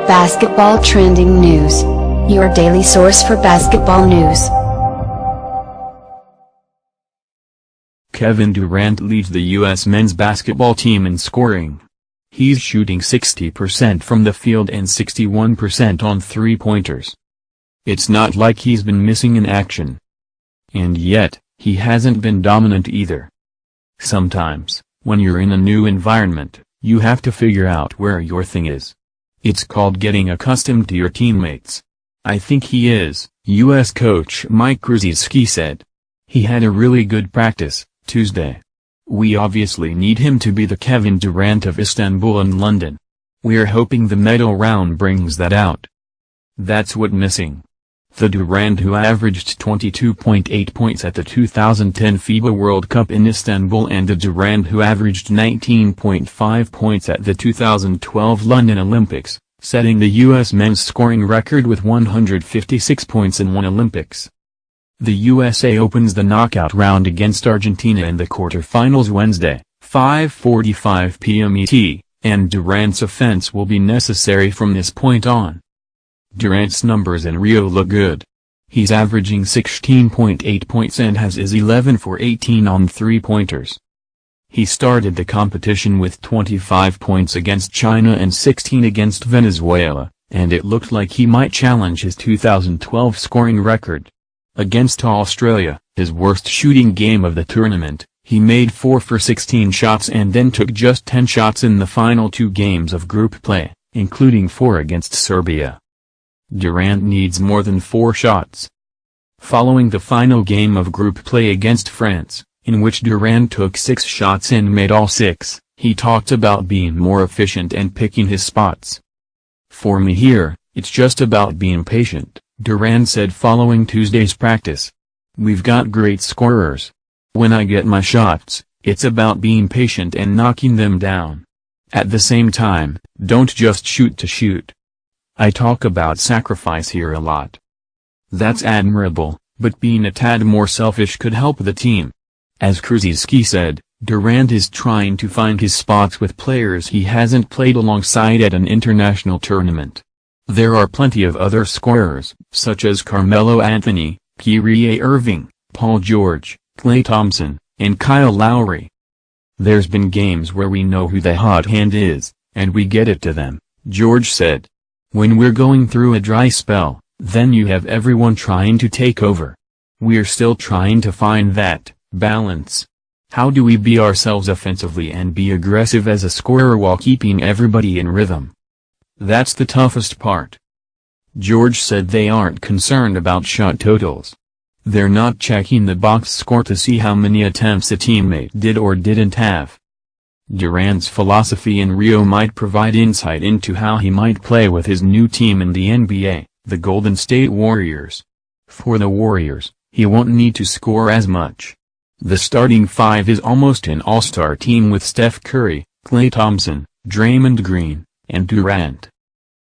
Basketball Trending News. Your daily source for basketball news. Kevin Durant leads the U.S. men's basketball team in scoring. He's shooting 60% from the field and 61% on three-pointers. It's not like he's been missing in action. And yet, he hasn't been dominant either. Sometimes, when you're in a new environment, you have to figure out where your thing is. It's called getting accustomed to your teammates. I think he is, U.S. coach Mike Krzyzewski said. He had a really good practice Tuesday. We obviously need him to be the Kevin Durant of Istanbul and London. We're hoping the medal round brings that out. That's what's missing. The Durant who averaged 22.8 points at the 2010 FIBA World Cup in Istanbul and the Durant who averaged 19.5 points at the 2012 London Olympics, setting the U.S. men's scoring record with 156 points in one Olympics. The USA opens the knockout round against Argentina in the quarterfinals Wednesday, 5:45 p.m. ET, and Durant's offense will be necessary from this point on. Durant's numbers in Rio look good. He's averaging 16.8 points and has his 11 for 18 on three-pointers. He started the competition with 25 points against China and 16 against Venezuela, and it looked like he might challenge his 2012 scoring record. Against Australia, his worst shooting game of the tournament, he made 4 for 16 shots and then took just 10 shots in the final two games of group play, including 4 against Serbia. Durant needs more than 4 shots. Following the final game of group play against France, in which Durant took 6 shots and made all 6, he talked about being more efficient and picking his spots. "For me here, it's just about being patient," Durant said following Tuesday's practice. "We've got great scorers. When I get my shots, it's about being patient and knocking them down. At the same time, don't just shoot to shoot. I talk about sacrifice here a lot. That's admirable, but being a tad more selfish could help the team." As Krzyzewski said, Durant is trying to find his spots with players he hasn't played alongside at an international tournament. There are plenty of other scorers, such as Carmelo Anthony, Kyrie Irving, Paul George, Klay Thompson, and Kyle Lowry. "There's been games where we know who the hot hand is, and we get it to them," George said. "When we're going through a dry spell, then you have everyone trying to take over. We're still trying to find that balance. How do we be ourselves offensively and be aggressive as a scorer while keeping everybody in rhythm? That's the toughest part." George said they aren't concerned about shot totals. They're not checking the box score to see how many attempts a teammate did or didn't have. Durant's philosophy in Rio might provide insight into how he might play with his new team in the NBA, the Golden State Warriors. For the Warriors, he won't need to score as much. The starting 5 is almost an all-star team with Steph Curry, Klay Thompson, Draymond Green, and Durant.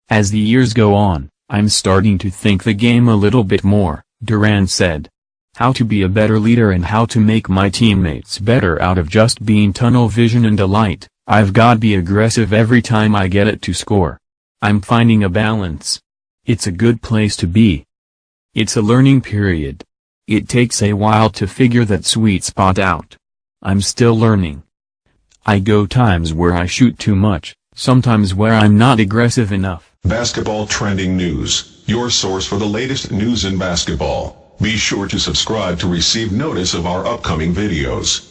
"As the years go on, I'm starting to think the game a little bit more," Durant said. "How to be a better leader and how to make my teammates better out of just being tunnel vision and a light. I've got to be aggressive every time I get it to score. I'm finding a balance. It's a good place to be. It's a learning period. It takes a while to figure that sweet spot out. I'm still learning. I go times where I shoot too much, sometimes where I'm not aggressive enough." Basketball Trending News, your source for the latest news in basketball. Be sure to subscribe to receive notice of our upcoming videos.